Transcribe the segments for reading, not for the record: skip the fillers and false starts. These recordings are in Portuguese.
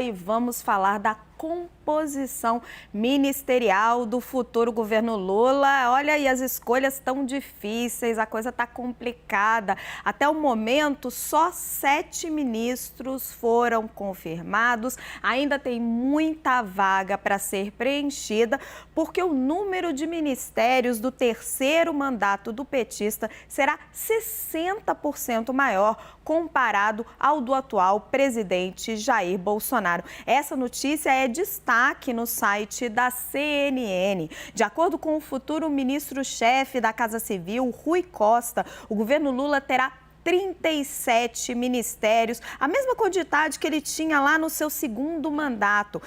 E vamos falar da composição ministerial do futuro governo Lula. Olha aí, as escolhas estão difíceis, a coisa está complicada. Até o momento, só 7 ministros foram confirmados. Ainda tem muita vaga para ser preenchida, porque o número de ministérios do terceiro mandato do petista será 60% maior comparado ao do atual presidente Jair Bolsonaro. Essa notícia é destaque no site da CNN. De acordo com o futuro ministro-chefe da Casa Civil, Rui Costa, o governo Lula terá 37 ministérios, a mesma quantidade que ele tinha lá no seu segundo mandato.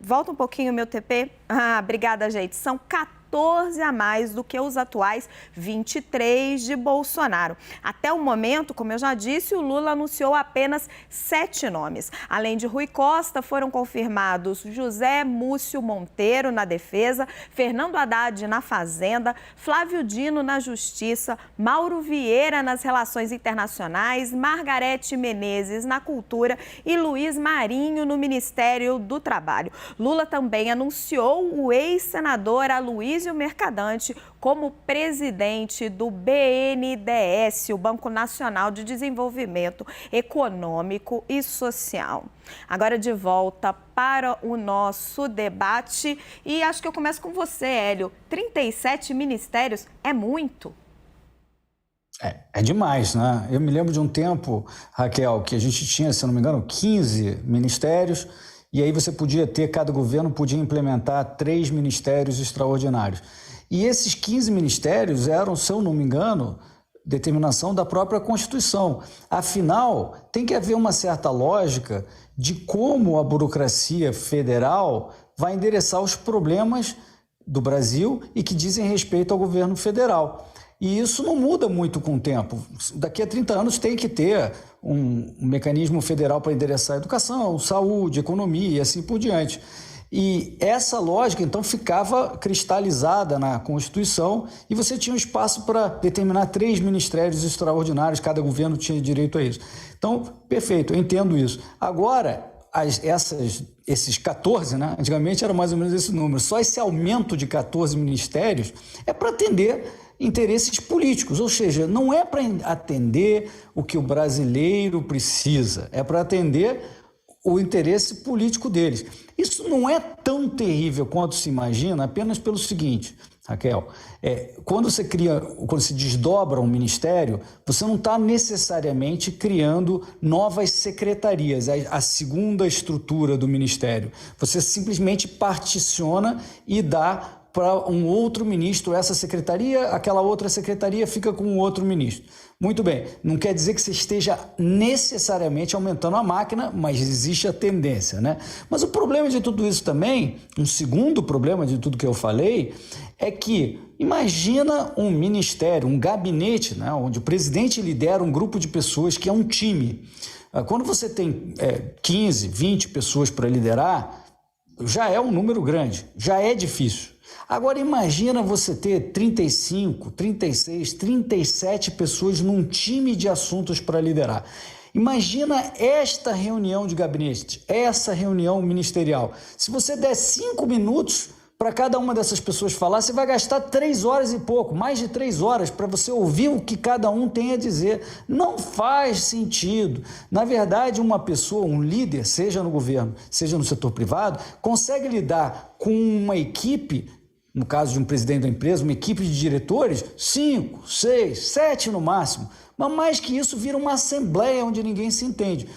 Volta um pouquinho o meu TP. Obrigada, gente. São 14 a mais do que os atuais 23 de Bolsonaro. Até o momento, como eu já disse, o Lula anunciou apenas 7 nomes. Além de Rui Costa, foram confirmados José Múcio Monteiro na Defesa, Fernando Haddad na Fazenda, Flávio Dino na Justiça, Mauro Vieira nas Relações Internacionais, Margarete Menezes na Cultura e Luiz Marinho no Ministério do Trabalho. Lula também anunciou o ex-senador Aloysio Mercadante como presidente do BNDES, o Banco Nacional de Desenvolvimento Econômico e Social. Agora de volta para o nosso debate e acho que eu começo com você, Hélio. 37 ministérios é muito? É demais, né? Eu me lembro de um tempo, Raquel, que a gente tinha, se eu não me engano, 15 ministérios. E aí cada governo podia implementar 3 ministérios extraordinários. E esses 15 ministérios eram, se eu não me engano, determinação da própria Constituição. Afinal, tem que haver uma certa lógica de como a burocracia federal vai endereçar os problemas do Brasil e que dizem respeito ao governo federal. E isso não muda muito com o tempo. Daqui a 30 anos tem que ter um mecanismo federal para endereçar a educação, saúde, economia e assim por diante. E essa lógica, então, ficava cristalizada na Constituição e você tinha um espaço para determinar 3 ministérios extraordinários, cada governo tinha direito a isso. Então, perfeito, eu entendo isso. Agora, esses 14, né? Antigamente era mais ou menos esse número, só esse aumento de 14 ministérios é para atender interesses políticos, ou seja, não é para atender o que o brasileiro precisa, é para atender o interesse político deles. Isso não é tão terrível quanto se imagina, apenas pelo seguinte, Raquel, quando se desdobra um ministério, você não está necessariamente criando novas secretarias, a segunda estrutura do ministério. Você simplesmente particiona e dá para um outro ministro essa secretaria, aquela outra secretaria fica com um outro ministro. Muito bem, não quer dizer que você esteja necessariamente aumentando a máquina, mas existe a tendência, né? Mas o problema de tudo isso também, um segundo problema de tudo que eu falei, é que imagina um ministério, um gabinete, né, onde o presidente lidera um grupo de pessoas que é um time. Quando você tem 15, 20 pessoas para liderar, já é um número grande, já é difícil. Agora imagina você ter 35, 36, 37 pessoas num time de assuntos para liderar. Imagina esta reunião de gabinete, essa reunião ministerial. Se você der 5 minutos para cada uma dessas pessoas falar, você vai gastar 3 horas e pouco, mais de 3 horas, para você ouvir o que cada um tem a dizer. Não faz sentido. Na verdade, uma pessoa, um líder, seja no governo, seja no setor privado, consegue lidar com uma equipe, no caso de um presidente da empresa, uma equipe de diretores, 5, 6, 7 no máximo. Mas mais que isso, vira uma assembleia onde ninguém se entende.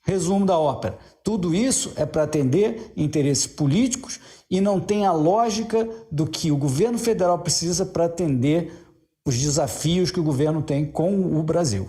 Resumo da ópera. Tudo isso é para atender interesses políticos e não tem a lógica do que o governo federal precisa para atender os desafios que o governo tem com o Brasil.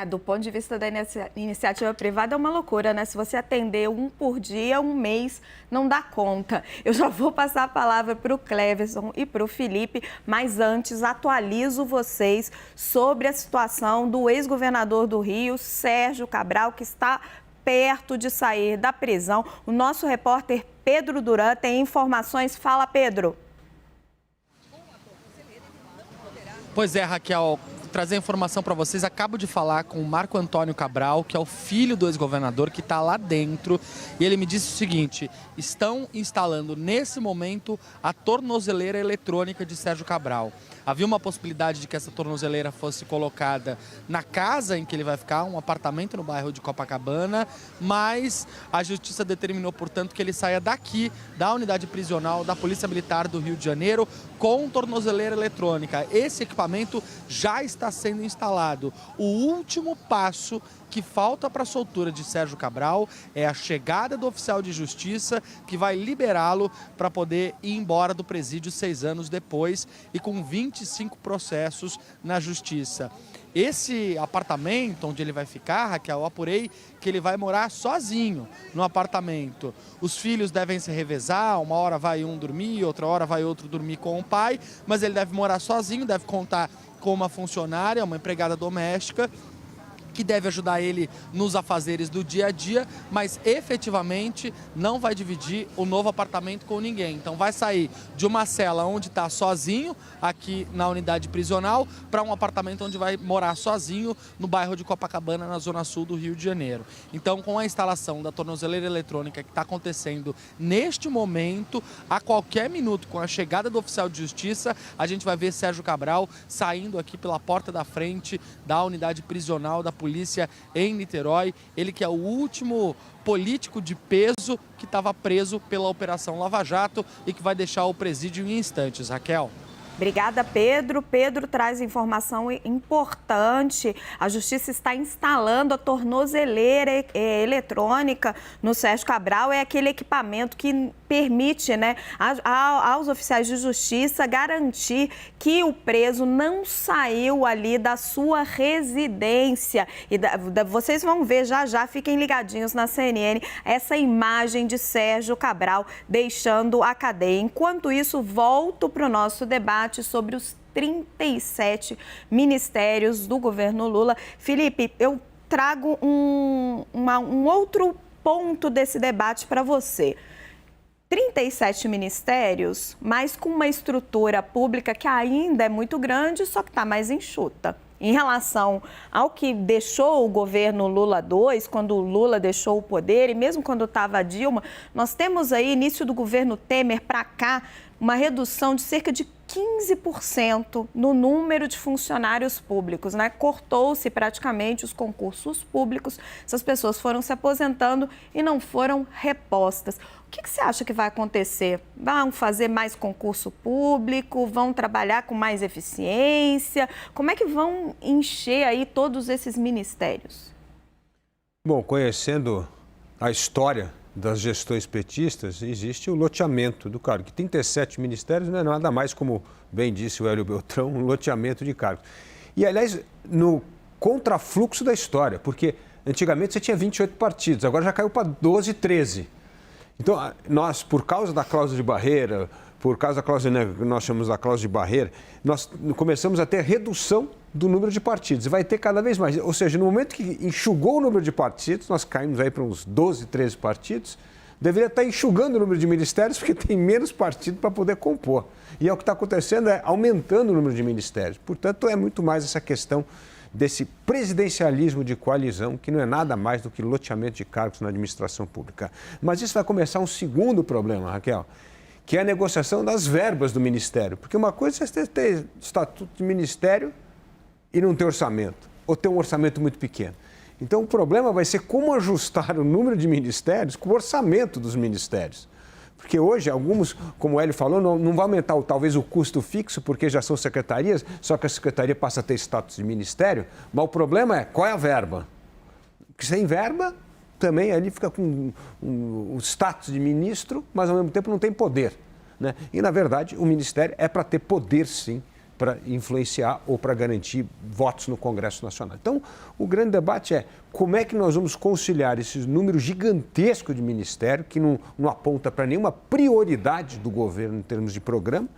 Do ponto de vista da iniciativa privada, é uma loucura, né? Se você atender um por dia, um mês, não dá conta. Eu já vou passar a palavra para o Cleverson e para o Felipe, mas antes atualizo vocês sobre a situação do ex-governador do Rio, Sérgio Cabral, que está perto de sair da prisão. O nosso repórter Pedro Duran tem informações. Fala, Pedro. Pois é, Raquel. trazer a informação para vocês. Acabo de falar com o Marco Antônio Cabral, que é o filho do ex-governador, que está lá dentro. E ele me disse o seguinte: estão instalando nesse momento a tornozeleira eletrônica de Sérgio Cabral. Havia uma possibilidade de que essa tornozeleira fosse colocada na casa em que ele vai ficar, um apartamento no bairro de Copacabana, mas a Justiça determinou, portanto, que ele saia daqui, da unidade prisional da Polícia Militar do Rio de Janeiro, com tornozeleira eletrônica. Esse equipamento já está sendo instalado. O último passo que falta para a soltura de Sérgio Cabral é a chegada do oficial de justiça, que vai liberá-lo para poder ir embora do presídio 6 anos depois e com 25 processos na justiça. Esse apartamento onde ele vai ficar, Raquel, eu apurei que ele vai morar sozinho no apartamento. Os filhos devem se revezar, uma hora vai um dormir, outra hora vai outro dormir com o pai, mas ele deve morar sozinho, deve contar com uma funcionária, uma empregada doméstica, que deve ajudar ele nos afazeres do dia a dia, mas efetivamente não vai dividir o novo apartamento com ninguém. Então vai sair de uma cela onde está sozinho, aqui na unidade prisional, para um apartamento onde vai morar sozinho no bairro de Copacabana, na zona sul do Rio de Janeiro. Então, com a instalação da tornozeleira eletrônica que está acontecendo neste momento, a qualquer minuto, com a chegada do oficial de justiça, a gente vai ver Sérgio Cabral saindo aqui pela porta da frente da unidade prisional da polícia em Niterói. Ele que é o último político de peso que estava preso pela Operação Lava Jato e que vai deixar o presídio em instantes. Raquel. Obrigada, Pedro. Pedro traz informação importante. A Justiça está instalando a tornozeleira eletrônica no Sérgio Cabral. É aquele equipamento que permite, né, aos oficiais de justiça garantir que o preso não saiu ali da sua residência. E vocês vão ver já, fiquem ligadinhos na CNN, essa imagem de Sérgio Cabral deixando a cadeia. Enquanto isso, volto para o nosso debate sobre os 37 ministérios do governo Lula. Felipe, eu trago um outro ponto desse debate para você. 37 ministérios, mas com uma estrutura pública que ainda é muito grande, só que está mais enxuta. Em relação ao que deixou o governo Lula II, quando o Lula deixou o poder, e mesmo quando estava a Dilma, nós temos aí, início do governo Temer para cá, uma redução de cerca de 15% no número de funcionários públicos, né? Cortou-se praticamente os concursos públicos, essas pessoas foram se aposentando e não foram repostas. O que você acha que vai acontecer? Vão fazer mais concurso público? Vão trabalhar com mais eficiência? Como é que vão encher aí todos esses ministérios? Bom, conhecendo a história das gestões petistas, existe o loteamento do cargo. Que 37 ministérios não é nada mais, como bem disse o Hélio Beltrão, um loteamento de cargos. E, aliás, no contrafluxo da história, porque antigamente você tinha 28 partidos, agora já caiu para 12, 13. Então, nós, por causa da cláusula de barreira, por causa da cláusula, né, que nós chamamos da cláusula de barreira, nós começamos a ter redução do número de partidos. E vai ter cada vez mais. Ou seja, no momento que enxugou o número de partidos, nós caímos aí para uns 12, 13 partidos, deveria estar enxugando o número de ministérios, porque tem menos partido para poder compor. E é o que está acontecendo, é aumentando o número de ministérios. Portanto, é muito mais essa questão desse presidencialismo de coalizão, que não é nada mais do que loteamento de cargos na administração pública. Mas isso vai começar um segundo problema, Raquel, que é a negociação das verbas do ministério. Porque uma coisa é você ter estatuto de ministério e não ter orçamento, ou ter um orçamento muito pequeno. Então, o problema vai ser como ajustar o número de ministérios com o orçamento dos ministérios. Porque hoje, alguns, como o Hélio falou, não vai aumentar talvez o custo fixo, porque já são secretarias, só que a secretaria passa a ter status de ministério, mas o problema é qual é a verba. Porque sem verba, também ali fica com o status de ministro, mas ao mesmo tempo não tem poder, né? E, na verdade, o ministério é para ter poder, sim, para influenciar ou para garantir votos no Congresso Nacional. Então, o grande debate é como é que nós vamos conciliar esses números gigantescos de ministério, que não aponta para nenhuma prioridade do governo em termos de programa,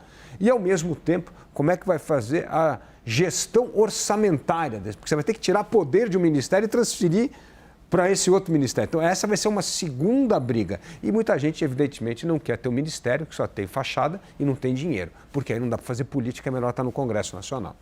e, ao mesmo tempo, como é que vai fazer a gestão orçamentária desse, porque você vai ter que tirar poder de um ministério e transferir para esse outro ministério. Então, essa vai ser uma segunda briga. E muita gente, evidentemente, não quer ter um ministério que só tem fachada e não tem dinheiro, porque aí não dá para fazer política, é melhor estar no Congresso Nacional.